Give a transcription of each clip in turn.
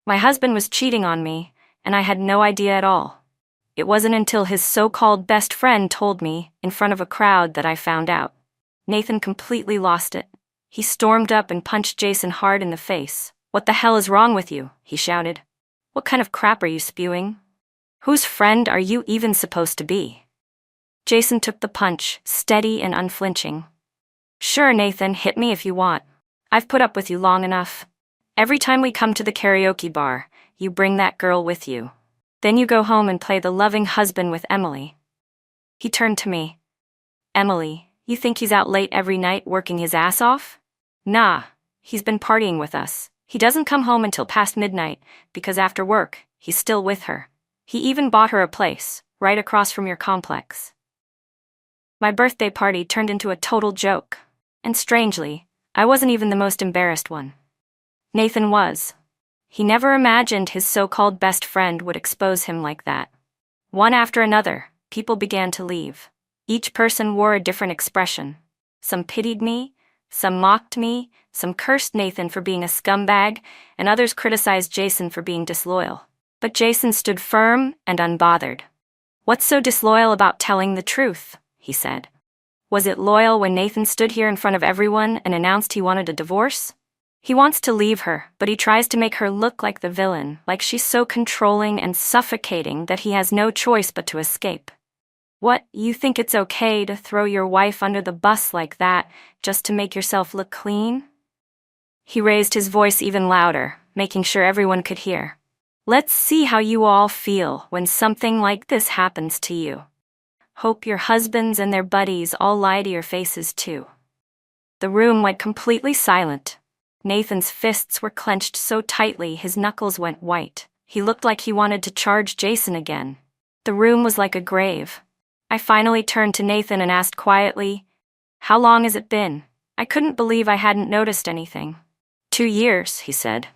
My husband was cheating on me, and I had no idea at all. It wasn't until his so-called best friend told me, in front of a crowd, that I found out. Nathan completely lost it. He stormed up and punched Jason hard in the face. "What the hell is wrong with you?" he shouted. "What kind of crap are you spewing? Whose friend are you even supposed to be?" Jason took the punch, steady and unflinching. "Sure, Nathan, hit me if you want. I've put up with you long enough. Every time we come to the karaoke bar, you bring that girl with you. Then you go home and play the loving husband with Emily." He turned to me. "Emily, you think he's out late every night working his ass off? Nah, he's been partying with us. He doesn't come home until past midnight, because after work, he's still with her. He even bought her a place, right across from your complex." My birthday party turned into a total joke. And strangely, I wasn't even the most embarrassed one. Nathan was. He never imagined his so-called best friend would expose him like that. One after another, people began to leave. Each person wore a different expression. Some pitied me, some mocked me, some cursed Nathan for being a scumbag, and others criticized Jason for being disloyal. But Jason stood firm and unbothered. "What's so disloyal about telling the truth?" he said. "Was it loyal when Nathan stood here in front of everyone and announced he wanted a divorce? He wants to leave her, but he tries to make her look like the villain, like she's so controlling and suffocating that he has no choice but to escape. What, you think it's okay to throw your wife under the bus like that, just to make yourself look clean?" He raised his voice even louder, making sure everyone could hear. "Let's see how you all feel when something like this happens to you. Hope your husbands and their buddies all lie to your faces too." The room went completely silent. Nathan's fists were clenched so tightly his knuckles went white. He looked like he wanted to charge Jason again. The room was like a grave. I finally turned to Nathan and asked quietly, "How long has it been?" I couldn't believe I hadn't noticed anything. 2 years, he said.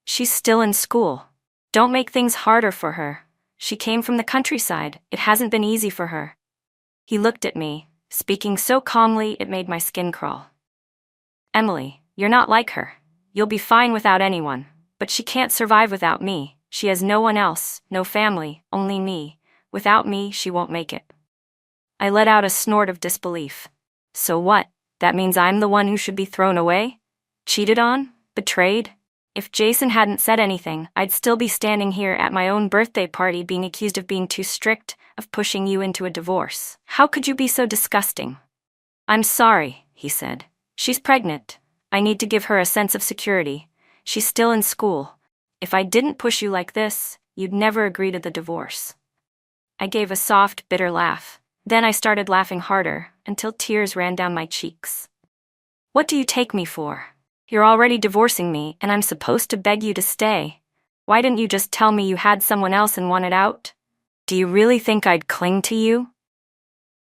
"She's still in school. Don't make things harder for her. She came from the countryside. It hasn't been easy for her." He looked at me, speaking so calmly it made my skin crawl. "Emily, you're not like her. You'll be fine without anyone, but she can't survive without me. She has no one else, no family, only me. Without me, she won't make it." I let out a snort of disbelief. "So what? That means I'm the one who should be thrown away? Cheated on? Betrayed? If Jason hadn't said anything, I'd still be standing here at my own birthday party being accused of being too strict, of pushing you into a divorce. How could you be so disgusting?" "I'm sorry," he said. "She's pregnant. I need to give her a sense of security. She's still in school. If I didn't push you like this, you'd never agree to the divorce." I gave a soft, bitter laugh. Then I started laughing harder, until tears ran down my cheeks. "What do you take me for? You're already divorcing me, and I'm supposed to beg you to stay. Why didn't you just tell me you had someone else and wanted out? Do you really think I'd cling to you?"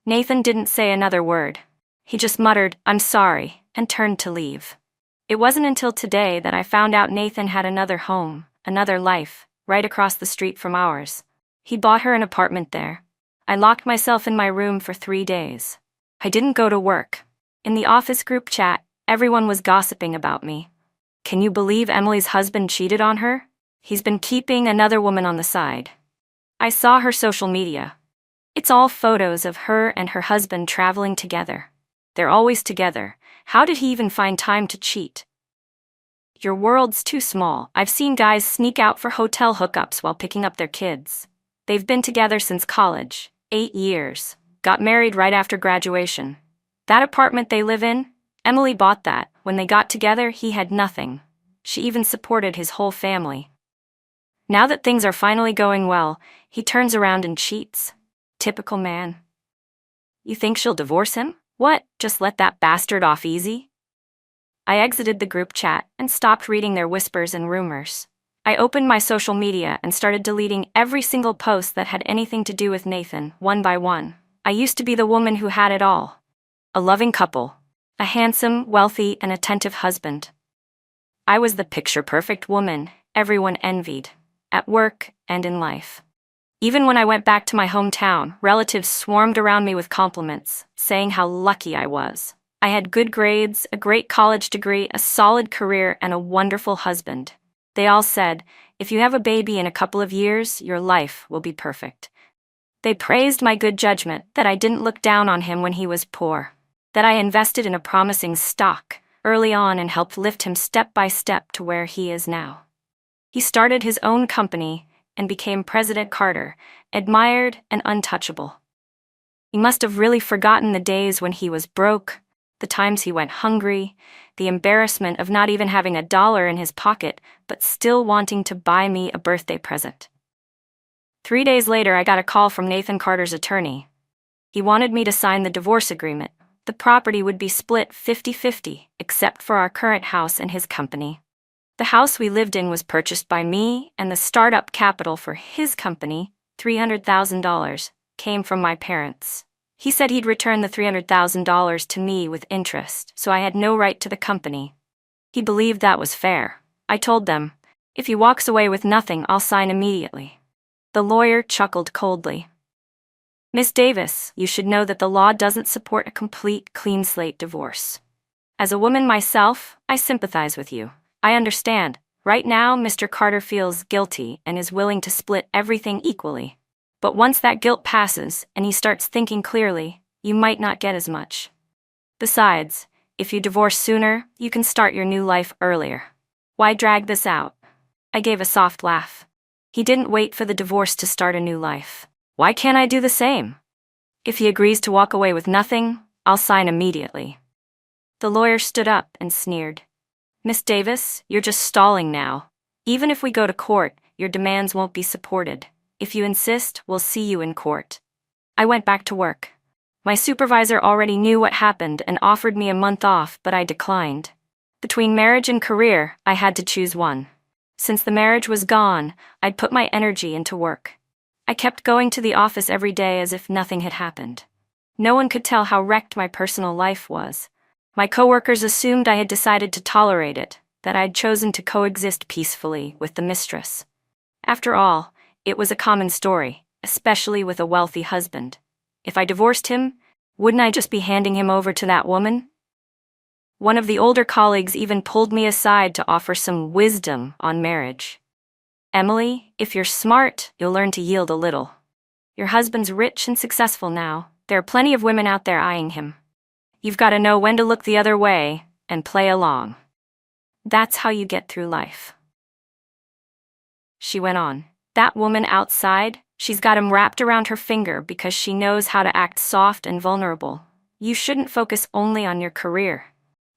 Nathan didn't say another word. He just muttered, "I'm sorry," and turned to leave. It wasn't until today that I found out Nathan had another home, another life, right across the street from ours. He bought her an apartment there. I locked myself in my room for 3 days. I didn't go to work. In the office group chat, everyone was gossiping about me. Can you believe Emily's husband cheated on her? He's been keeping another woman on the side. I saw her social media. It's all photos of her and her husband traveling together. They're always together. How did he even find time to cheat? Your world's too small. I've seen guys sneak out for hotel hookups while picking up their kids. They've been together since college, 8 years. Got married right after graduation. That apartment they live in, Emily bought that. When they got together, he had nothing. She even supported his whole family. Now that things are finally going well, he turns around and cheats. Typical man. You think she'll divorce him? What, just let that bastard off easy?" I exited the group chat and stopped reading their whispers and rumors. I opened my social media and started deleting every single post that had anything to do with Nathan, one by one. I used to be the woman who had it all. A loving couple. A handsome, wealthy, and attentive husband. I was the picture-perfect woman everyone envied, at work and in life. Even when I went back to my hometown, relatives swarmed around me with compliments, saying how lucky I was. I had good grades, a great college degree, a solid career, and a wonderful husband. They all said, If you have a baby in a couple of years, your life will be perfect. They praised my good judgment, that I didn't look down on him when he was poor, that I invested in a promising stock early on and helped lift him step by step to where he is now. He started his own company and became President Carter, admired and untouchable. He must have really forgotten the days when he was broke, the times he went hungry, the embarrassment of not even having $1 in his pocket, but still wanting to buy me a birthday present. 3 days later, I got a call from Nathan Carter's attorney. He wanted me to sign the divorce agreement. The property would be split 50-50, except for our current house and his company. The house we lived in was purchased by me, and the startup capital for his company, $300,000, came from my parents. He said he'd return the $300,000 to me with interest, so I had no right to the company. He believed that was fair. I told them, if he walks away with nothing, I'll sign immediately. The lawyer chuckled coldly. Miss Davis, you should know that the law doesn't support a complete, clean slate divorce. As a woman myself, I sympathize with you. I understand. Right now, Mr. Carter feels guilty and is willing to split everything equally. But once that guilt passes and he starts thinking clearly, you might not get as much. Besides, if you divorce sooner, you can start your new life earlier. Why drag this out? I gave a soft laugh. He didn't wait for the divorce to start a new life. Why can't I do the same? If he agrees to walk away with nothing, I'll sign immediately. The lawyer stood up and sneered. Miss Davis, you're just stalling now. Even if we go to court, your demands won't be supported. If you insist, we'll see you in court. I went back to work. My supervisor already knew what happened and offered me a month off, but I declined. Between marriage and career, I had to choose one. Since the marriage was gone, I'd put my energy into work. I kept going to the office every day as if nothing had happened. No one could tell how wrecked my personal life was. My coworkers assumed I had decided to tolerate it, that I'd chosen to coexist peacefully with the mistress. After all, it was a common story, especially with a wealthy husband. If I divorced him, wouldn't I just be handing him over to that woman? One of the older colleagues even pulled me aside to offer some wisdom on marriage. Emily, if you're smart, you'll learn to yield a little. Your husband's rich and successful now. There are plenty of women out there eyeing him. You've got to know when to look the other way and play along. That's how you get through life. She went on. That woman outside, she's got him wrapped around her finger because she knows how to act soft and vulnerable. You shouldn't focus only on your career.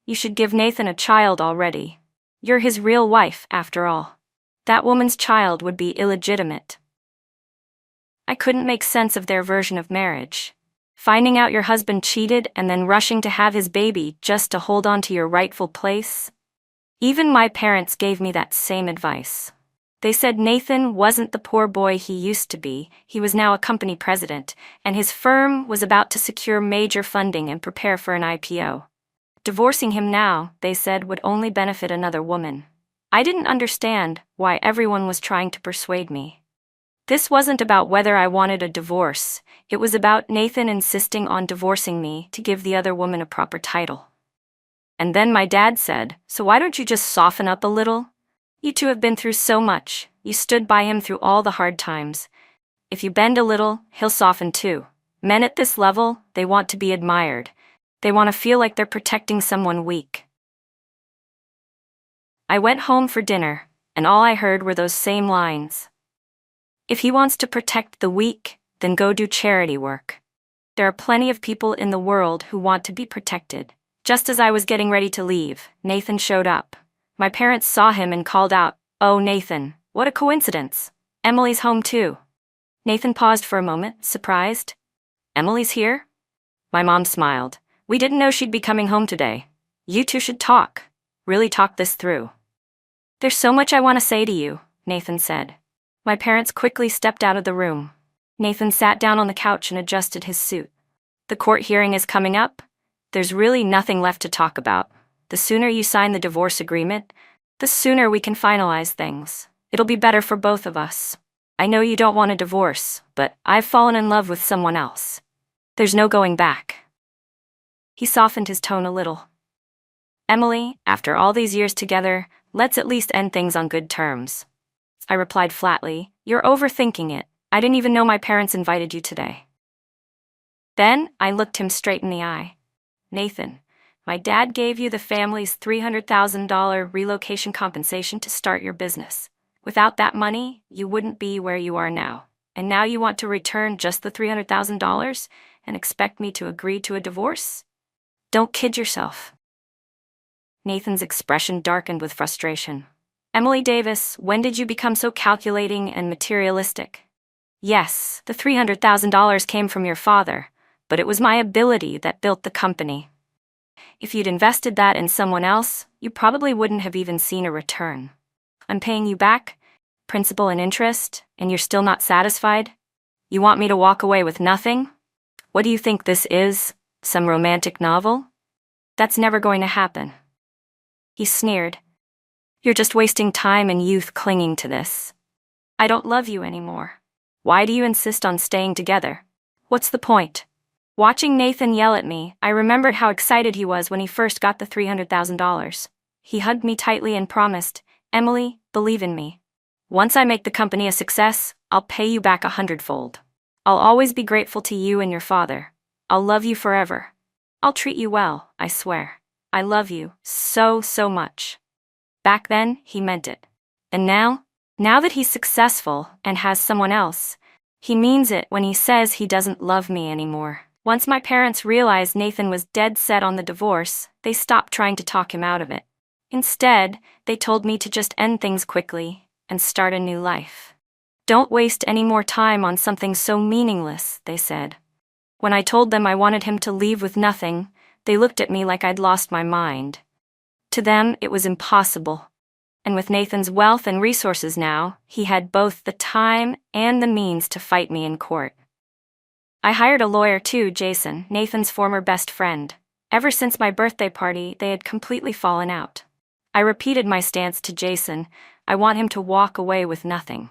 You should give Nathan a child already. You're his real wife, after all. That woman's child would be illegitimate. I couldn't make sense of their version of marriage. Finding out your husband cheated and then rushing to have his baby just to hold on to your rightful place. Even my parents gave me that same advice. They said Nathan wasn't the poor boy he used to be. He was now a company president, and his firm was about to secure major funding and prepare for an IPO. Divorcing him now, they said, would only benefit another woman. I didn't understand why everyone was trying to persuade me. This wasn't about whether I wanted a divorce. It was about Nathan insisting on divorcing me to give the other woman a proper title. And then my dad said, so why don't you just soften up a little? You two have been through so much. You stood by him through all the hard times. If you bend a little, he'll soften too. Men at this level, they want to be admired. They want to feel like they're protecting someone weak. I went home for dinner, and all I heard were those same lines. If he wants to protect the weak, then go do charity work. There are plenty of people in the world who want to be protected. Just as I was getting ready to leave, Nathan showed up. My parents saw him and called out, "Oh, Nathan, what a coincidence. Emily's home too." Nathan paused for a moment, surprised. "Emily's here?" My mom smiled. "We didn't know she'd be coming home today. You two should talk. Really talk this through." "There's so much I want to say to you," Nathan said. My parents quickly stepped out of the room. Nathan sat down on the couch and adjusted his suit. "The court hearing is coming up. There's really nothing left to talk about. The sooner you sign the divorce agreement, the sooner we can finalize things. It'll be better for both of us. I know you don't want a divorce, but I've fallen in love with someone else. There's no going back." He softened his tone a little. "Emily, after all these years together, let's at least end things on good terms." I replied flatly. You're overthinking it. I didn't even know my parents invited you today. Then I looked him straight in the eye. Nathan, my dad gave you the family's $300,000 relocation compensation to start your business. Without that money, you wouldn't be where you are now. And now you want to return just the $300,000 and expect me to agree to a divorce? Don't kid yourself. Nathan's expression darkened with frustration. Emily Davis, when did you become so calculating and materialistic? Yes, the $300,000 came from your father, but it was my ability that built the company. If you'd invested that in someone else, you probably wouldn't have even seen a return. I'm paying you back, principal and interest, and you're still not satisfied? You want me to walk away with nothing? What do you think this is? Some romantic novel? That's never going to happen. He sneered. You're just wasting time and youth clinging to this. I don't love you anymore. Why do you insist on staying together? What's the point? Watching Nathan yell at me, I remembered how excited he was when he first got the $300,000. He hugged me tightly and promised, Emily, believe in me. Once I make the company a success, I'll pay you back 100-fold. I'll always be grateful to you and your father. I'll love you forever. I'll treat you well, I swear. I love you so, so much. Back then, he meant it. And now that he's successful and has someone else, he means it when he says he doesn't love me anymore. Once my parents realized Nathan was dead set on the divorce, they stopped trying to talk him out of it. Instead, they told me to just end things quickly and start a new life. Don't waste any more time on something so meaningless, they said. When I told them I wanted him to leave with nothing, they looked at me like I'd lost my mind. To them, it was impossible. And with Nathan's wealth and resources now, he had both the time and the means to fight me in court. I hired a lawyer too, Jason, Nathan's former best friend. Ever since my birthday party, they had completely fallen out. I repeated my stance to Jason. I want him to walk away with nothing.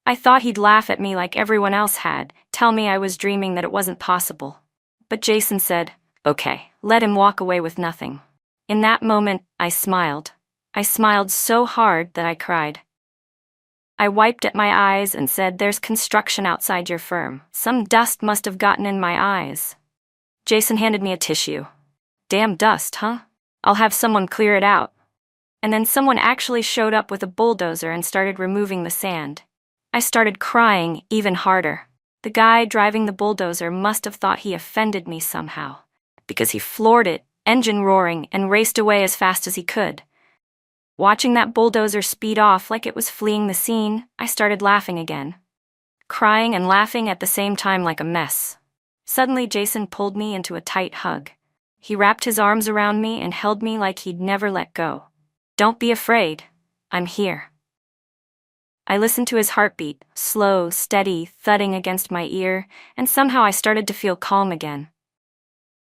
I thought he'd laugh at me like everyone else had, tell me I was dreaming that it wasn't possible. But Jason said, okay, let him walk away with nothing. In that moment, I smiled. I smiled so hard that I cried. I wiped at my eyes and said, there's construction outside your firm. Some dust must have gotten in my eyes. Jason handed me a tissue. Damn dust, huh? I'll have someone clear it out. And then someone actually showed up with a bulldozer and started removing the sand. I started crying even harder. The guy driving the bulldozer must have thought he offended me somehow, because he floored it, engine roaring, and raced away as fast as he could. Watching that bulldozer speed off like it was fleeing the scene, I started laughing again. Crying and laughing at the same time like a mess. Suddenly, Jason pulled me into a tight hug. He wrapped his arms around me and held me like he'd never let go. Don't be afraid. I'm here. I listened to his heartbeat, slow, steady, thudding against my ear, and somehow I started to feel calm again.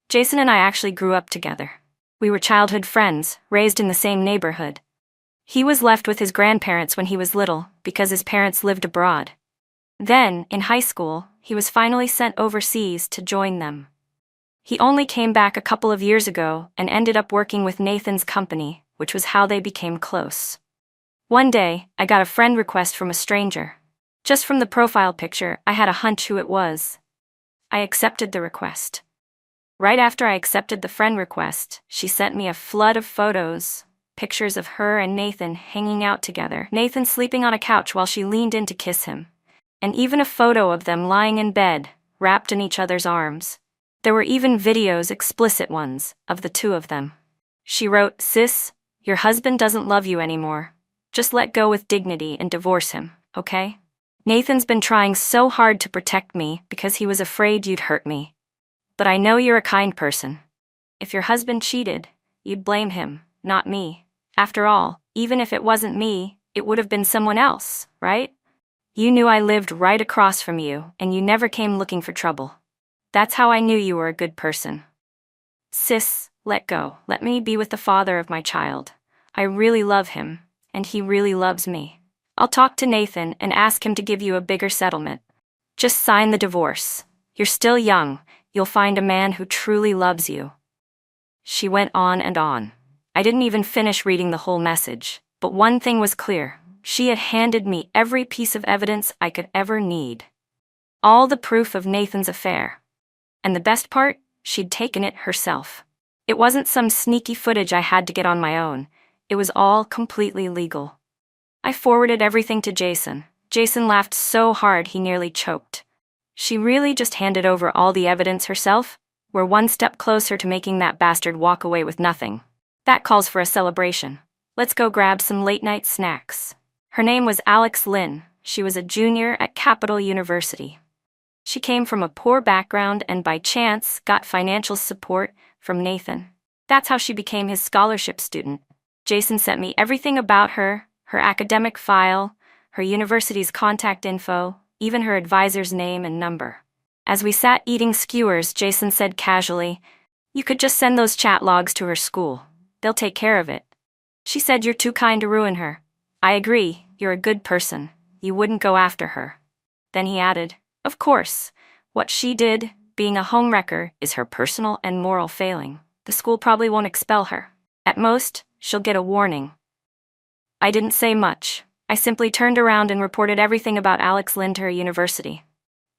Jason and I actually grew up together. We were childhood friends, raised in the same neighborhood. He was left with his grandparents when he was little because his parents lived abroad. Then, in high school, he was finally sent overseas to join them. He only came back a couple of years ago and ended up working with Nathan's company, which was how they became close. One day, I got a friend request from a stranger. Just from the profile picture, I had a hunch who it was. I accepted the request. Right after I accepted the friend request, she sent me a flood of photos, pictures of her and Nathan hanging out together, Nathan sleeping on a couch while she leaned in to kiss him, and even a photo of them lying in bed, wrapped in each other's arms. There were even videos, explicit ones, of the two of them. She wrote, "Sis, your husband doesn't love you anymore. Just let go with dignity and divorce him, okay? Nathan's been trying so hard to protect me because he was afraid you'd hurt me. But I know you're a kind person. If your husband cheated, you'd blame him, not me. After all, even if it wasn't me, it would have been someone else, right? You knew I lived right across from you, and you never came looking for trouble. That's how I knew you were a good person. Sis, let go. Let me be with the father of my child. I really love him, and he really loves me. I'll talk to Nathan and ask him to give you a bigger settlement. Just sign the divorce. You're still young. You'll find a man who truly loves you." She went on and on. I didn't even finish reading the whole message, but one thing was clear. she had handed me every piece of evidence I could ever need. All the proof of Nathan's affair. And the best part, she'd taken it herself. It wasn't some sneaky footage I had to get on my own. It was all completely legal. I forwarded everything to Jason. Jason laughed so hard he nearly choked. She really just handed over all the evidence herself? We're one step closer to making that bastard walk away with nothing. That calls for a celebration. Let's go grab some late-night snacks. Her name was Alex Lynn. She was a junior at Capital University. She came from a poor background and by chance got financial support from Nathan. That's how she became his scholarship student. Jason sent me everything about her, her academic file, her university's contact info, even her advisor's name and number. As we sat eating skewers, Jason said casually, "You could just send those chat logs to her school. They'll take care of it." She said, "You're too kind to ruin her." I agree, you're a good person. You wouldn't go after her. Then he added, "Of course, what she did, being a homewrecker, is her personal and moral failing. The school probably won't expel her. At most, she'll get a warning." I didn't say much. I simply turned around and reported everything about Alex Lynn to her university.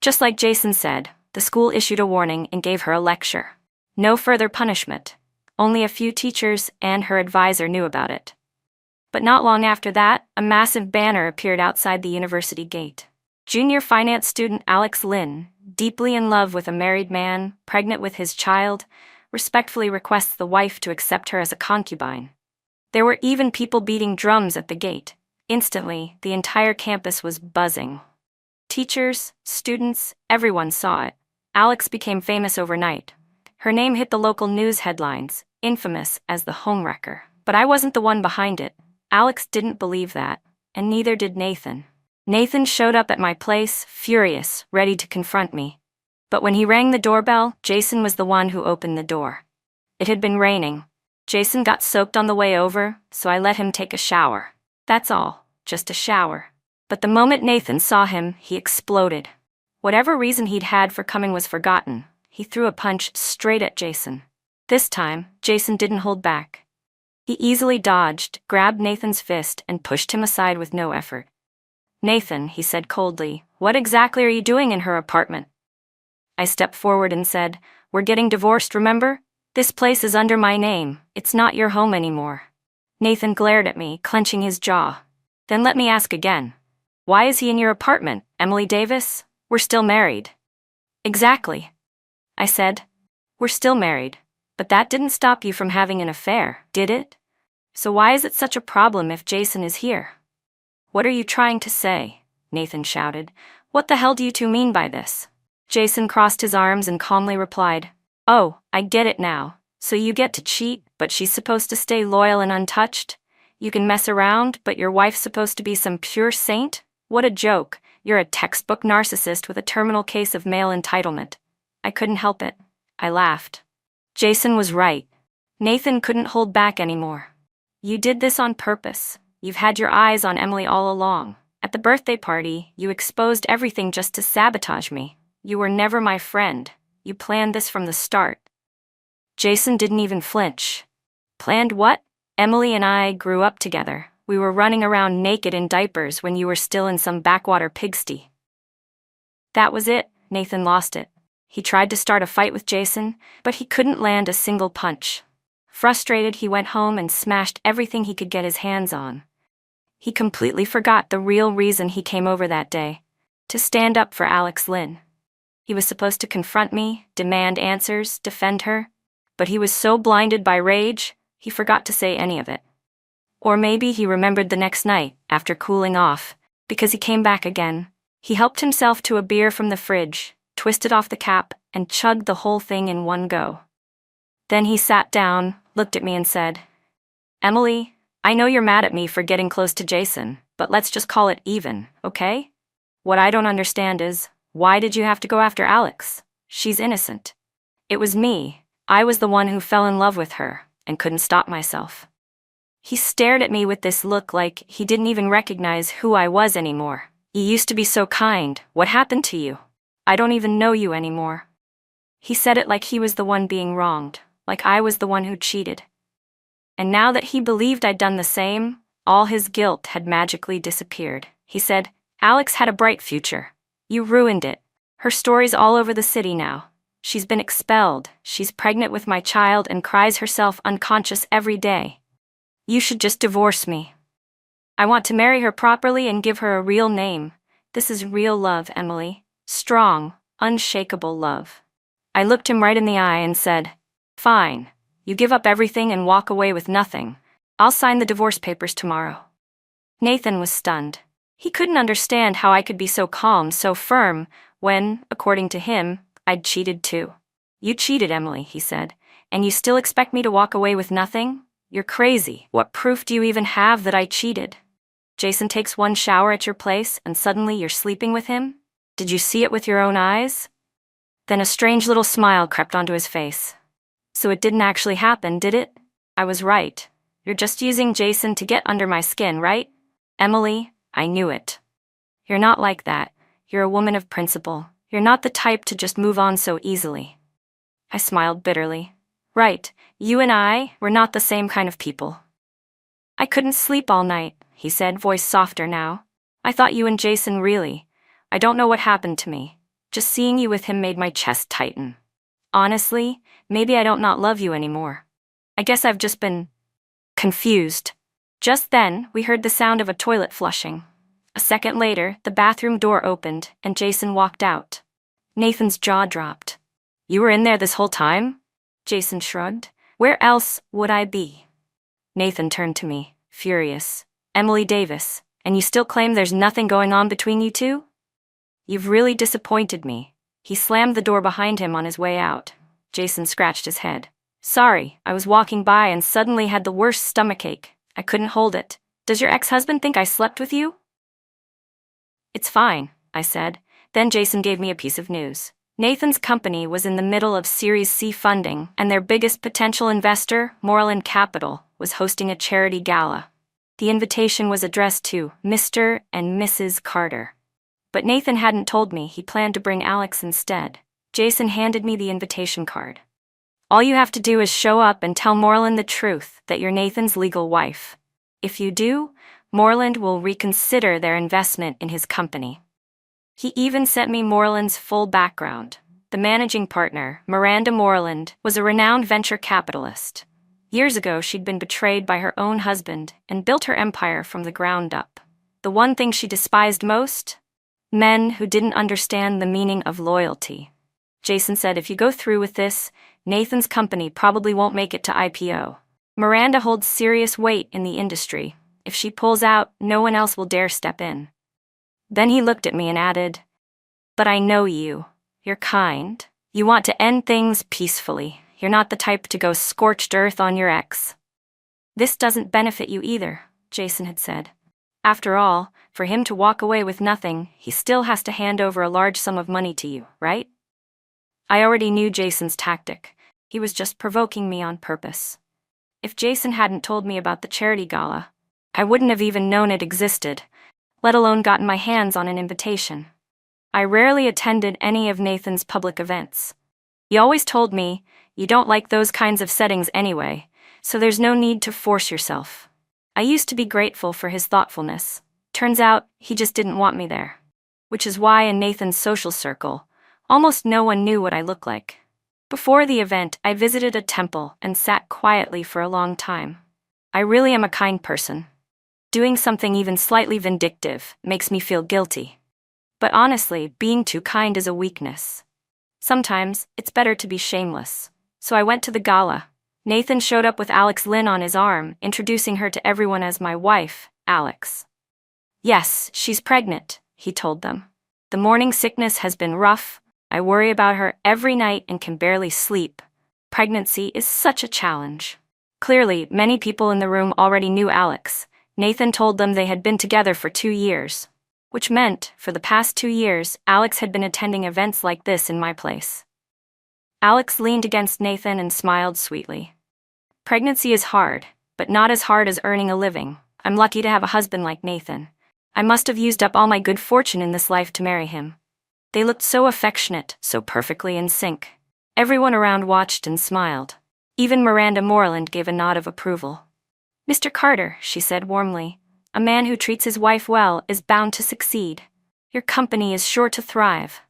Just like Jason said, the school issued a warning and gave her a lecture. No further punishment. Only a few teachers and her advisor knew about it. But not long after that, a massive banner appeared outside the university gate. Junior finance student Alex Lynn, deeply in love with a married man, pregnant with his child, respectfully requests the wife to accept her as a concubine. There were even people beating drums at the gate. Instantly, the entire campus was buzzing. Teachers, students, everyone saw it. Alex became famous overnight. Her name hit the local news headlines, infamous as the homewrecker. But I wasn't the one behind it. Alex didn't believe that, and neither did Nathan. Nathan showed up at my place, furious, ready to confront me. But when he rang the doorbell, Jason was the one who opened the door. It had been raining. Jason got soaked on the way over, so I let him take a shower. That's all, just a shower. But the moment Nathan saw him, he exploded. Whatever reason he'd had for coming was forgotten. He threw a punch straight at Jason. This time, Jason didn't hold back. He easily dodged, grabbed Nathan's fist, and pushed him aside with no effort. "Nathan," he said coldly, "what exactly are you doing in her apartment?" I stepped forward and said, "We're getting divorced, remember? This place is under my name. It's not your home anymore." Nathan glared at me, clenching his jaw. "Then let me ask again. Why is he in your apartment, Emily Davis? We're still married." "Exactly," I said. "We're still married. But that didn't stop you from having an affair, did it? So why is it such a problem if Jason is here?" "What are you trying to say?" Nathan shouted. "What the hell do you two mean by this?" Jason crossed his arms and calmly replied, "Oh, I get it now. So you get to cheat, but she's supposed to stay loyal and untouched? You can mess around, but your wife's supposed to be some pure saint? What a joke. You're a textbook narcissist with a terminal case of male entitlement." I couldn't help it. I laughed. Jason was right. Nathan couldn't hold back anymore. "You did this on purpose. You've had your eyes on Emily all along. At the birthday party, you exposed everything just to sabotage me. You were never my friend. You planned this from the start." Jason didn't even flinch. "Planned what? Emily and I grew up together. We were running around naked in diapers when you were still in some backwater pigsty." That was it. Nathan lost it. He tried to start a fight with Jason, but he couldn't land a single punch. Frustrated, he went home and smashed everything he could get his hands on. He completely forgot the real reason he came over that day: to stand up for Alex Lynn. He was supposed to confront me, demand answers, defend her, but he was so blinded by rage, he forgot to say any of it. Or maybe he remembered the next night, after cooling off, because he came back again. He helped himself to a beer from the fridge, twisted off the cap, and chugged the whole thing in one go. Then he sat down, looked at me and said, "Emily, I know you're mad at me for getting close to Jason, but let's just call it even, okay? What I don't understand is, why did you have to go after Alex? She's innocent. It was me. I was the one who fell in love with her, and couldn't stop myself." He stared at me with this look like he didn't even recognize who I was anymore. "You used to be so kind. What happened to you? I don't even know you anymore." He said it like he was the one being wronged, like I was the one who cheated. And now that he believed I'd done the same, All his guilt had magically disappeared. He said, "Alex had a bright future. You ruined it. Her story's all over the city now. She's been expelled, she's pregnant with my child and cries herself unconscious every day. You should just divorce me. I want to marry her properly and give her a real name. This is real love, Emily. Strong, unshakable love." I looked him right in the eye and said, "Fine. You give up everything and walk away with nothing. I'll sign the divorce papers tomorrow." Nathan was stunned. He couldn't understand how I could be so calm, so firm, when, according to him, I'd cheated too. "You cheated, Emily," he said, "and you still expect me to walk away with nothing? You're crazy. What proof do you even have that I cheated? Jason takes one shower at your place and suddenly you're sleeping with him? Did you see it with your own eyes?" Then a strange little smile crept onto his face. "So it didn't actually happen, did it? I was right. You're just using Jason to get under my skin, right? Emily, I knew it. You're not like that. You're a woman of principle. You're not the type to just move on so easily." I smiled bitterly. "Right, you and I, we're not the same kind of people." "I couldn't sleep all night," he said, voice softer now. "I thought you and Jason really. I don't know what happened to me. Just seeing you with him made my chest tighten. Honestly, maybe I don't not love you anymore. I guess I've just been confused." Just then, we heard the sound of a toilet flushing. A second later, the bathroom door opened and Jason walked out. Nathan's jaw dropped. "You were in there this whole time?" Jason shrugged. "Where else would I be?" Nathan turned to me, furious. "Emily Davis, and you still claim there's nothing going on between you two? You've really disappointed me." He slammed the door behind him on his way out. Jason scratched his head. "Sorry, I was walking by and suddenly had the worst stomachache. I couldn't hold it. Does your ex-husband think I slept with you?" "It's fine," I said. Then Jason gave me a piece of news. Nathan's company was in the middle of Series C funding, and their biggest potential investor, Moreland Capital, was hosting a charity gala. The invitation was addressed to Mr. and Mrs. Carter. But Nathan hadn't told me he planned to bring Alex instead. Jason handed me the invitation card. "All you have to do is show up and tell Moreland the truth, that you're Nathan's legal wife. If you do, Moreland will reconsider their investment in his company." He even sent me Moreland's full background. The managing partner, Miranda Moreland, was a renowned venture capitalist. Years ago, she'd been betrayed by her own husband and built her empire from the ground up. The one thing she despised most? Men who didn't understand the meaning of loyalty. Jason said if you go through with this, Nathan's company probably won't make it to IPO. Miranda holds serious weight in the industry. If she pulls out, no one else will dare step in. Then he looked at me and added, "But I know you. You're kind. You want to end things peacefully. You're not the type to go scorched earth on your ex." "This doesn't benefit you either," Jason had said. "After all, for him to walk away with nothing, he still has to hand over a large sum of money to you, right?" I already knew Jason's tactic. He was just provoking me on purpose. If Jason hadn't told me about the charity gala, I wouldn't have even known it existed, let alone gotten my hands on an invitation. I rarely attended any of Nathan's public events. He always told me, "You don't like those kinds of settings anyway, so there's no need to force yourself." I used to be grateful for his thoughtfulness. Turns out, he just didn't want me there. Which is why in Nathan's social circle, almost no one knew what I looked like. Before the event, I visited a temple and sat quietly for a long time. I really am a kind person. Doing something even slightly vindictive makes me feel guilty. But honestly, being too kind is a weakness. Sometimes, it's better to be shameless. So I went to the gala. Nathan showed up with Alex Lynn on his arm, introducing her to everyone as my wife, Alex. "Yes, she's pregnant," he told them. "The morning sickness has been rough. I worry about her every night and can barely sleep. Pregnancy is such a challenge." Clearly, many people in the room already knew Alex. Nathan told them they had been together for 2 years. Which meant, for the past 2 years, Alex had been attending events like this in my place. Alex leaned against Nathan and smiled sweetly. "Pregnancy is hard, but not as hard as earning a living. I'm lucky to have a husband like Nathan. I must have used up all my good fortune in this life to marry him." They looked so affectionate, so perfectly in sync. Everyone around watched and smiled. Even Miranda Moreland gave a nod of approval. Mr. Carter, she said warmly, a man who treats his wife well is bound to succeed. Your company is sure to thrive.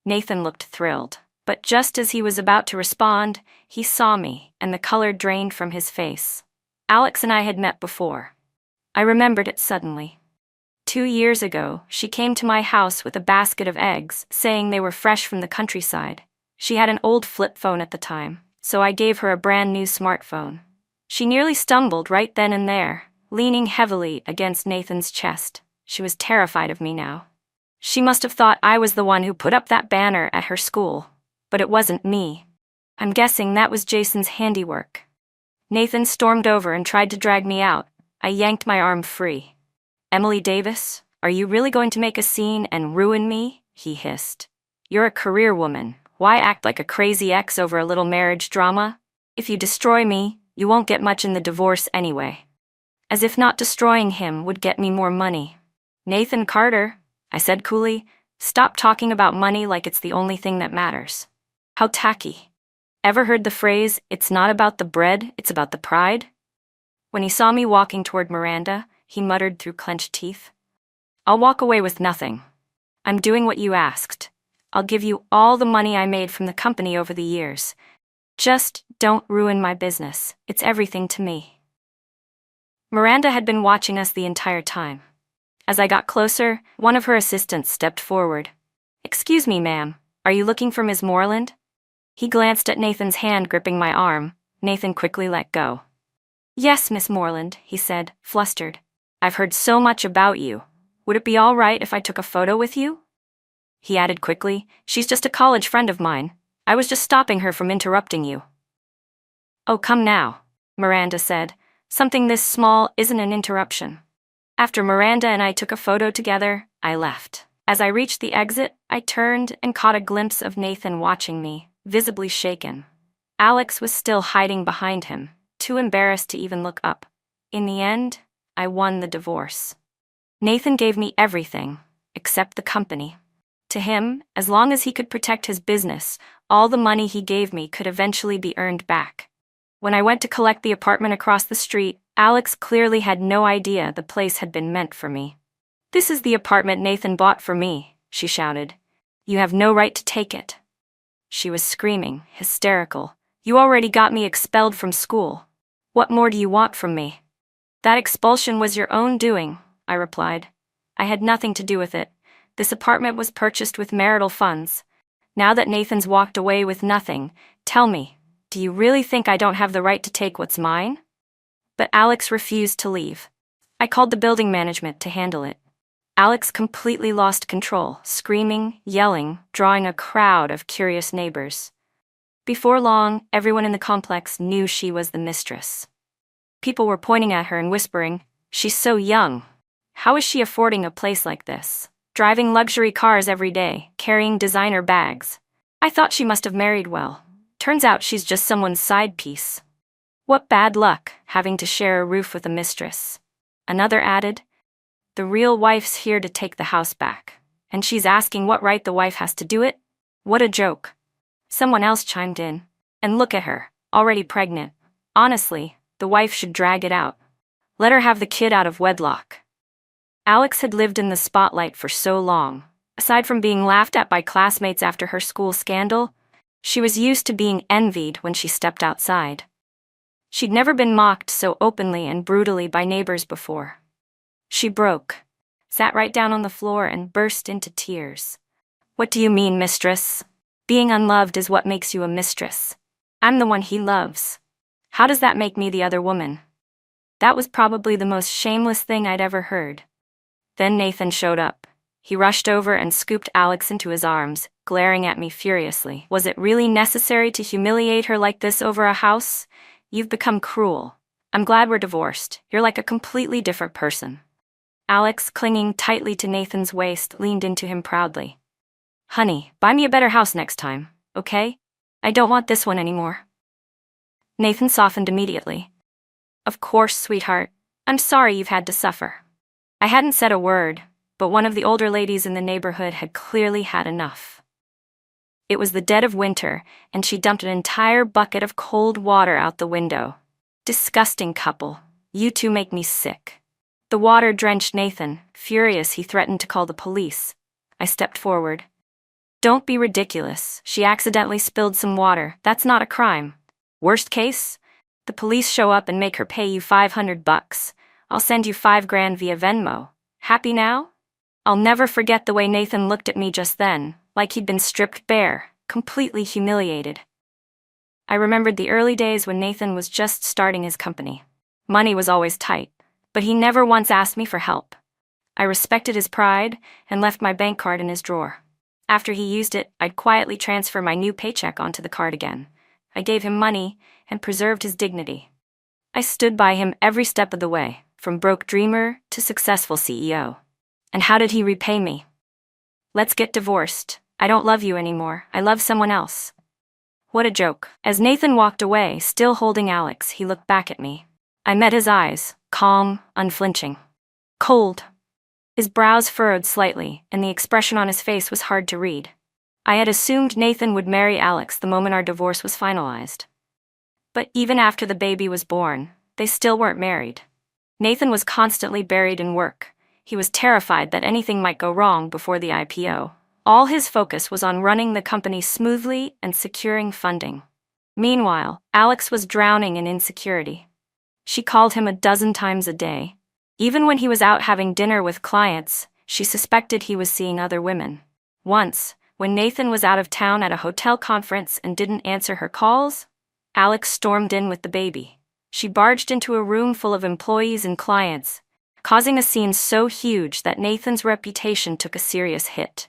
Nathan looked thrilled, but just as he was about to respond, he saw me, and the color drained from his face. Alex and I had met before. I remembered it suddenly. 2 years ago, she came to my house with a basket of eggs, saying they were fresh from the countryside. She had an old flip phone at the time, so I gave her a brand new smartphone. She nearly stumbled right then and there, leaning heavily against Nathan's chest. She was terrified of me now. She must have thought I was the one who put up that banner at her school, but it wasn't me. I'm guessing that was Jason's handiwork. Nathan stormed over and tried to drag me out. I yanked my arm free. Emily Davis, are you really going to make a scene and ruin me? He hissed. You're a career woman. Why act like a crazy ex over a little marriage drama? If you destroy me, you won't get much in the divorce anyway. As if not destroying him would get me more money. Nathan Carter, I said coolly, stop talking about money like it's the only thing that matters. How tacky. Ever heard the phrase, it's not about the bread, it's about the pride? When he saw me walking toward Miranda, he muttered through clenched teeth. I'll walk away with nothing. I'm doing what you asked. I'll give you all the money I made from the company over the years. Just don't ruin my business. It's everything to me. Miranda had been watching us the entire time. As I got closer, one of her assistants stepped forward. Excuse me, ma'am, are you looking for Ms. Moreland? He glanced at Nathan's hand gripping my arm. Nathan quickly let go. Yes, Miss Moreland, he said, flustered. I've heard so much about you. Would it be all right if I took a photo with you? He added quickly, she's just a college friend of mine. I was just stopping her from interrupting you. Oh, come now, Miranda said. Something this small isn't an interruption. After Miranda and I took a photo together, I left. As I reached the exit, I turned and caught a glimpse of Nathan watching me, visibly shaken. Alex was still hiding behind him, too embarrassed to even look up. In the end, I won the divorce. Nathan gave me everything, except the company. To him, as long as he could protect his business, all the money he gave me could eventually be earned back. When I went to collect the apartment across the street, Alex clearly had no idea the place had been meant for me. This is the apartment Nathan bought for me, she shouted. You have no right to take it. She was screaming, hysterical. You already got me expelled from school. What more do you want from me? That expulsion was your own doing, I replied. I had nothing to do with it. This apartment was purchased with marital funds. Now that Nathan's walked away with nothing, tell me, do you really think I don't have the right to take what's mine? But Alex refused to leave. I called the building management to handle it. Alex completely lost control, screaming, yelling, drawing a crowd of curious neighbors. Before long, everyone in the complex knew she was the mistress. People were pointing at her and whispering, she's so young. How is she affording a place like this? Driving luxury cars every day, carrying designer bags. I thought she must have married well. Turns out she's just someone's side piece. What bad luck, having to share a roof with a mistress. Another added, the real wife's here to take the house back, and she's asking what right the wife has to do it? What a joke. Someone else chimed in, and look at her, already pregnant. Honestly, the wife should drag it out. Let her have the kid out of wedlock. Alex had lived in the spotlight for so long. Aside from being laughed at by classmates after her school scandal, she was used to being envied when she stepped outside. She'd never been mocked so openly and brutally by neighbors before. She broke, sat right down on the floor and burst into tears. What do you mean, mistress? Being unloved is what makes you a mistress. I'm the one he loves. How does that make me the other woman? That was probably the most shameless thing I'd ever heard. Then Nathan showed up. He rushed over and scooped Alex into his arms, glaring at me furiously. Was it really necessary to humiliate her like this over a house? You've become cruel. I'm glad we're divorced. You're like a completely different person. Alex, clinging tightly to Nathan's waist, leaned into him proudly. Honey, buy me a better house next time, okay? I don't want this one anymore. Nathan softened immediately. Of course, sweetheart. I'm sorry you've had to suffer. I hadn't said a word, but one of the older ladies in the neighborhood had clearly had enough. It was the dead of winter, and she dumped an entire bucket of cold water out the window. Disgusting couple. You two make me sick. The water drenched Nathan. Furious, he threatened to call the police. I stepped forward. Don't be ridiculous. She accidentally spilled some water. That's not a crime. Worst case? The police show up and make her pay you $500. I'll send you $5,000 via Venmo. Happy now? I'll never forget the way Nathan looked at me just then, like he'd been stripped bare, completely humiliated. I remembered the early days when Nathan was just starting his company. Money was always tight, but he never once asked me for help. I respected his pride and left my bank card in his drawer. After he used it, I'd quietly transfer my new paycheck onto the card again. I gave him money and preserved his dignity. I stood by him every step of the way, from broke dreamer to successful CEO. And how did he repay me? Let's get divorced. I don't love you anymore. I love someone else. What a joke. As Nathan walked away, still holding Alex, he looked back at me. I met his eyes, calm, unflinching. Cold. His brows furrowed slightly, and the expression on his face was hard to read. I had assumed Nathan would marry Alex the moment our divorce was finalized. But even after the baby was born, they still weren't married. Nathan was constantly buried in work. He was terrified that anything might go wrong before the IPO. All his focus was on running the company smoothly and securing funding. Meanwhile, Alex was drowning in insecurity. She called him a dozen times a day. Even when he was out having dinner with clients, she suspected he was seeing other women. Once, when Nathan was out of town at a hotel conference and didn't answer her calls, Alex stormed in with the baby. She barged into a room full of employees and clients, causing a scene so huge that Nathan's reputation took a serious hit.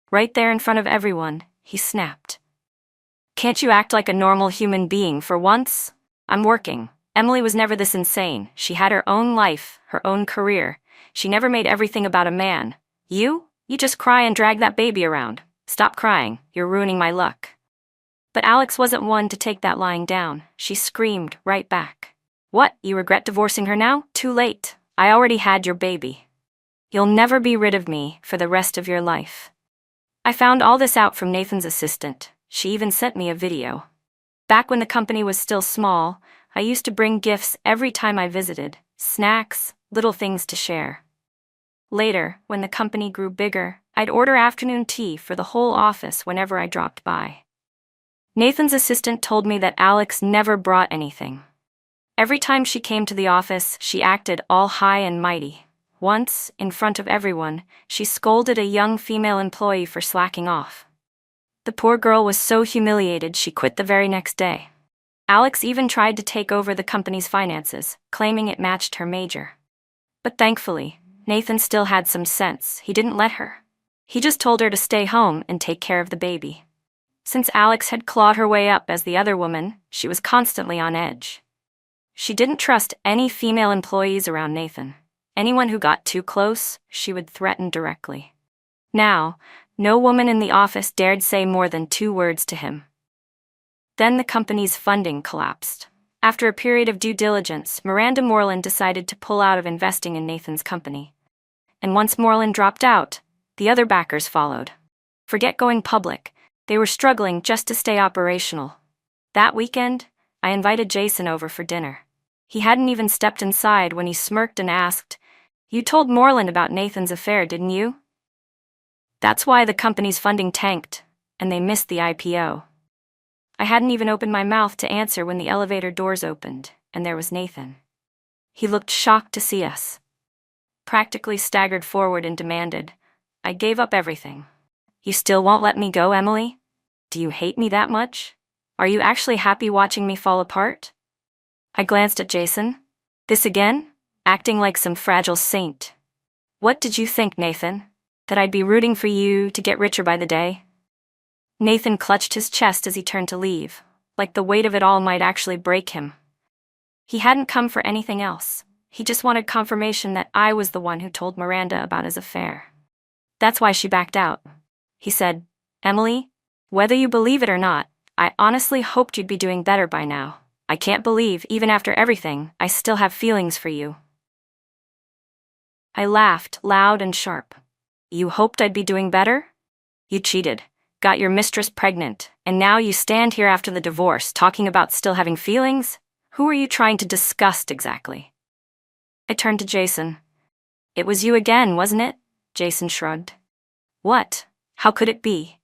Right there in front of everyone, he snapped. Can't you act like a normal human being for once? I'm working. Emily was never this insane. She had her own life, her own career. She never made everything about a man. You just cry and drag that baby around. Stop crying, you're ruining my luck. But Alex wasn't one to take that lying down. She screamed right back. What, you regret divorcing her now? Too late. I already had your baby. You'll never be rid of me for the rest of your life. I found all this out from Nathan's assistant. She even sent me a video. Back when the company was still small, I used to bring gifts every time I visited, snacks, little things to share. Later, when the company grew bigger, I'd order afternoon tea for the whole office whenever I dropped by. Nathan's assistant told me that Alex never brought anything. Every time she came to the office, she acted all high and mighty. Once, in front of everyone, she scolded a young female employee for slacking off. The poor girl was so humiliated she quit the very next day. Alex even tried to take over the company's finances, claiming it matched her major. But thankfully, Nathan still had some sense. He didn't let her. He just told her to stay home and take care of the baby. Since Alex had clawed her way up as the other woman, she was constantly on edge. She didn't trust any female employees around Nathan. Anyone who got too close, she would threaten directly. Now, no woman in the office dared say more than 2 words to him. Then the company's funding collapsed. After a period of due diligence, Miranda Moreland decided to pull out of investing in Nathan's company. And once Moreland dropped out, the other backers followed. Forget going public, they were struggling just to stay operational. That weekend, I invited Jason over for dinner. He hadn't even stepped inside when he smirked and asked, "You told Moreland about Nathan's affair, didn't you?" That's why the company's funding tanked, and they missed the IPO. I hadn't even opened my mouth to answer when the elevator doors opened, and there was Nathan. He looked shocked to see us. Practically staggered forward and demanded, "I gave up everything. You still won't let me go, Emily? Do you hate me that much? Are you actually happy watching me fall apart?" I glanced at Jason. This again? Acting like some fragile saint. What did you think, Nathan? That I'd be rooting for you to get richer by the day? Nathan clutched his chest as he turned to leave, like the weight of it all might actually break him. He hadn't come for anything else. He just wanted confirmation that I was the one who told Miranda about his affair. That's why she backed out. He said, "Emily, whether you believe it or not, I honestly hoped you'd be doing better by now. I can't believe, even after everything, I still have feelings for you." I laughed, loud and sharp. You hoped I'd be doing better? You cheated, got your mistress pregnant, and now you stand here after the divorce talking about still having feelings? Who are you trying to disgust exactly? I turned to Jason. It was you again, wasn't it? Jason shrugged. What? How could it be?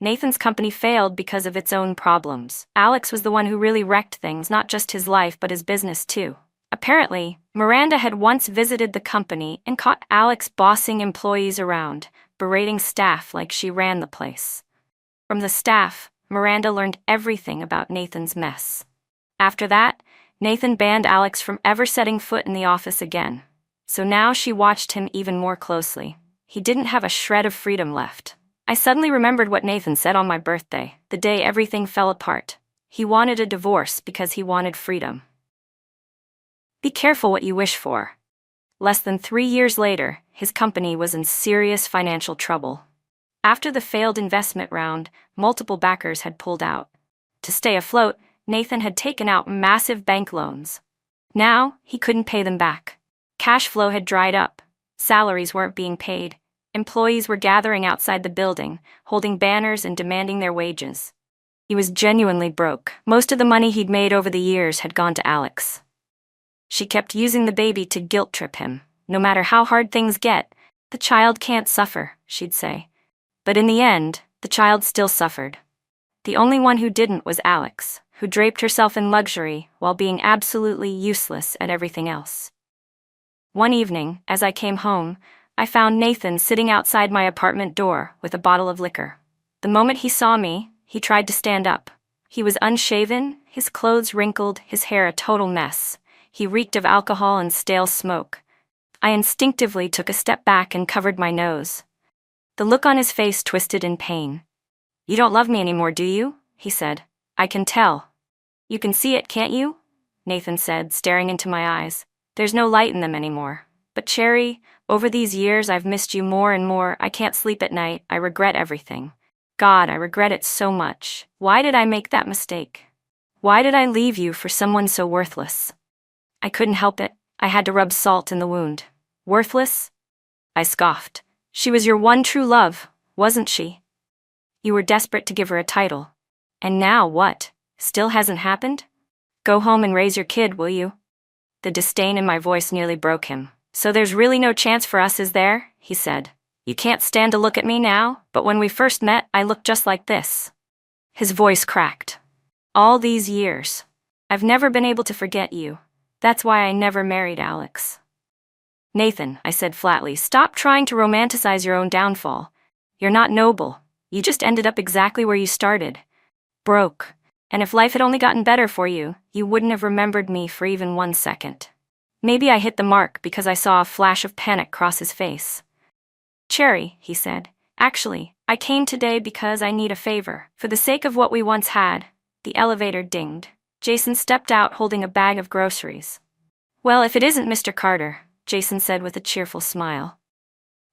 Nathan's company failed because of its own problems. Alex was the one who really wrecked things, not just his life but his business too. Apparently, Miranda had once visited the company and caught Alex bossing employees around, berating staff like she ran the place. From the staff, Miranda learned everything about Nathan's mess. After that, Nathan banned Alex from ever setting foot in the office again. So now she watched him even more closely. He didn't have a shred of freedom left. I suddenly remembered what Nathan said on my birthday, the day everything fell apart. He wanted a divorce because he wanted freedom. Be careful what you wish for. Less than 3 years later, his company was in serious financial trouble. After the failed investment round, multiple backers had pulled out. To stay afloat, Nathan had taken out massive bank loans. Now, he couldn't pay them back. Cash flow had dried up. Salaries weren't being paid. Employees were gathering outside the building, holding banners and demanding their wages. He was genuinely broke. Most of the money he'd made over the years had gone to Alex. She kept using the baby to guilt-trip him. No matter how hard things get, the child can't suffer, she'd say. But in the end, the child still suffered. The only one who didn't was Alex, who draped herself in luxury while being absolutely useless at everything else. One evening, as I came home, I found Nathan sitting outside my apartment door with a bottle of liquor. The moment he saw me, he tried to stand up. He was unshaven, his clothes wrinkled, his hair a total mess. He reeked of alcohol and stale smoke. I instinctively took a step back and covered my nose. The look on his face twisted in pain. "You don't love me anymore, do you?" he said. "I can tell." "You can see it, can't you?" Nathan said, staring into my eyes. "There's no light in them anymore. But Cherry, over these years I've missed you more and more. I can't sleep at night. I regret everything. God, I regret it so much. Why did I make that mistake? Why did I leave you for someone so worthless?" I couldn't help it. I had to rub salt in the wound. "Worthless?" I scoffed. "She was your one true love, wasn't she? You were desperate to give her a title. And now what? Still hasn't happened? Go home and raise your kid, will you?" The disdain in my voice nearly broke him. "So there's really no chance for us, is there?" he said. "You can't stand to look at me now, but when we first met, I looked just like this." His voice cracked. "All these years. I've never been able to forget you. That's why I never married Alex." "Nathan," I said flatly, "stop trying to romanticize your own downfall. You're not noble. You just ended up exactly where you started. Broke. And if life had only gotten better for you, you wouldn't have remembered me for even 1 second. Maybe I hit the mark because I saw a flash of panic cross his face. "Cherry," he said, "actually, I came today because I need a favor. For the sake of what we once had." The elevator dinged. Jason stepped out holding a bag of groceries. "Well, if it isn't Mr. Carter," Jason said with a cheerful smile.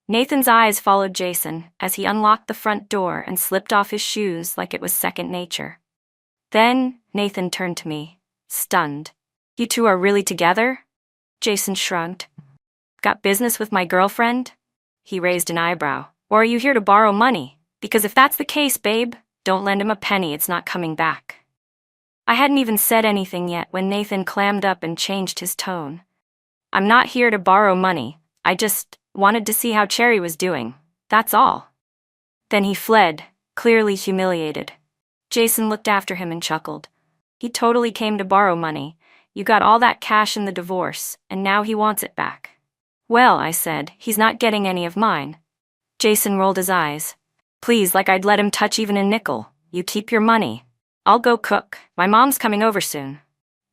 Nathan's eyes followed Jason as he unlocked the front door and slipped off his shoes like it was second nature. Then, Nathan turned to me, stunned. "You two are really together?" Jason shrugged. "Got business with my girlfriend?" He raised an eyebrow. "Or are you here to borrow money? Because if that's the case, babe, don't lend him a penny, it's not coming back." I hadn't even said anything yet when Nathan clammed up and changed his tone. "I'm not here to borrow money. I just wanted to see how Cherry was doing. That's all." Then he fled, clearly humiliated. Jason looked after him and chuckled. "He totally came to borrow money. You got all that cash in the divorce, and now he wants it back." "Well," I said, "he's not getting any of mine." Jason rolled his eyes. "Please, like I'd let him touch even a nickel. You keep your money. I'll go cook. My mom's coming over soon."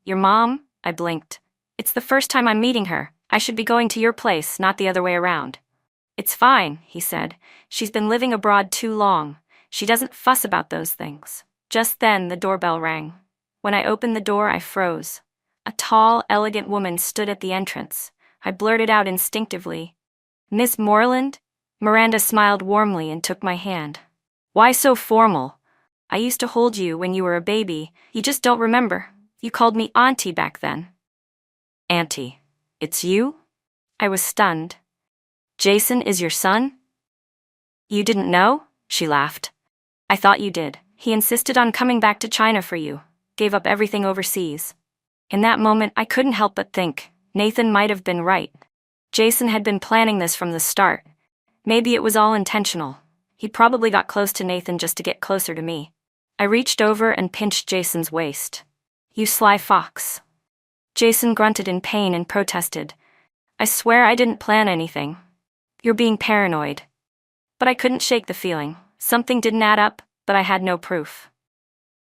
"Your mom?" I blinked. "It's the first time I'm meeting her. I should be going to your place, not the other way around." "It's fine," he said. "She's been living abroad too long. She doesn't fuss about those things." Just then, the doorbell rang. When I opened the door, I froze. A tall, elegant woman stood at the entrance. I blurted out instinctively, "Miss Moreland?" Miranda smiled warmly and took my hand. "Why so formal? I used to hold you when you were a baby. You just don't remember. You called me Auntie back then." "Auntie? It's you?" I was stunned. "Jason is your son?" "You didn't know?" She laughed. "I thought you did. He insisted on coming back to China for you. Gave up everything overseas." In that moment, I couldn't help but think, Nathan might have been right. Jason had been planning this from the start. Maybe it was all intentional. He probably got close to Nathan just to get closer to me. I reached over and pinched Jason's waist. "You sly fox." Jason grunted in pain and protested. "I swear I didn't plan anything. You're being paranoid." But I couldn't shake the feeling. Something didn't add up, but I had no proof.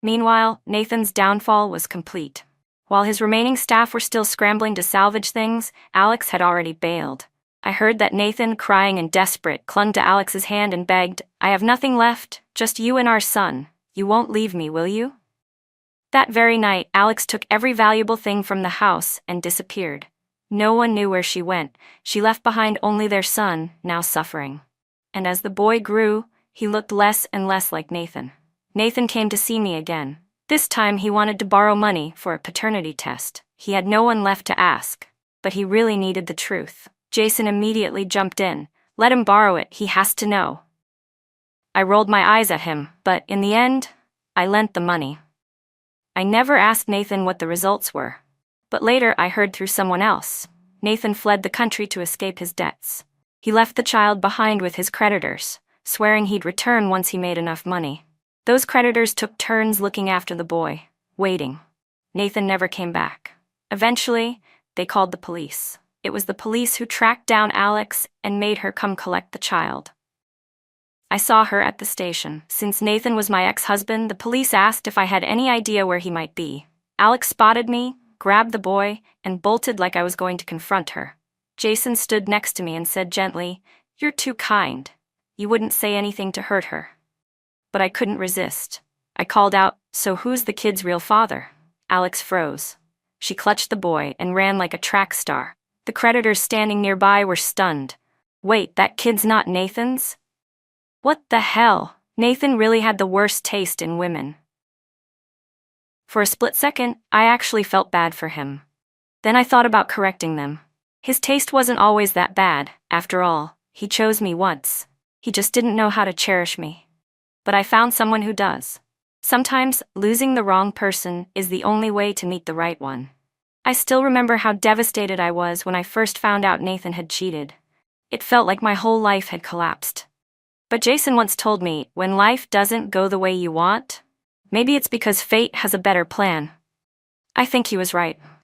Meanwhile, Nathan's downfall was complete. While his remaining staff were still scrambling to salvage things, Alex had already bailed. I heard that Nathan, crying and desperate, clung to Alex's hand and begged, "I have nothing left, just you and our son. You won't leave me, will you?" That very night, Alex took every valuable thing from the house and disappeared. No one knew where she went. She left behind only their son, now suffering. And as the boy grew, he looked less and less like Nathan. Nathan came to see me again. This time he wanted to borrow money for a paternity test. He had no one left to ask, but he really needed the truth. Jason immediately jumped in. "Let him borrow it, he has to know." I rolled my eyes at him, but in the end, I lent the money. I never asked Nathan what the results were. But later I heard through someone else. Nathan fled the country to escape his debts. He left the child behind with his creditors, swearing he'd return once he made enough money. Those creditors took turns looking after the boy, waiting. Nathan never came back. Eventually, they called the police. It was the police who tracked down Alex and made her come collect the child. I saw her at the station. Since Nathan was my ex-husband, the police asked if I had any idea where he might be. Alex spotted me, grabbed the boy, and bolted like I was going to confront her. Jason stood next to me and said gently, "You're too kind. You wouldn't say anything to hurt her." But I couldn't resist. I called out, "So who's the kid's real father?" Alex froze. She clutched the boy and ran like a track star. The creditors standing nearby were stunned. "Wait, that kid's not Nathan's?" What the hell? Nathan really had the worst taste in women. For a split second, I actually felt bad for him. Then I thought about correcting them. His taste wasn't always that bad, after all. He chose me once. He just didn't know how to cherish me. But I found someone who does. Sometimes, losing the wrong person is the only way to meet the right one. I still remember how devastated I was when I first found out Nathan had cheated. It felt like my whole life had collapsed. But Jason once told me, when life doesn't go the way you want, maybe it's because fate has a better plan. I think he was right.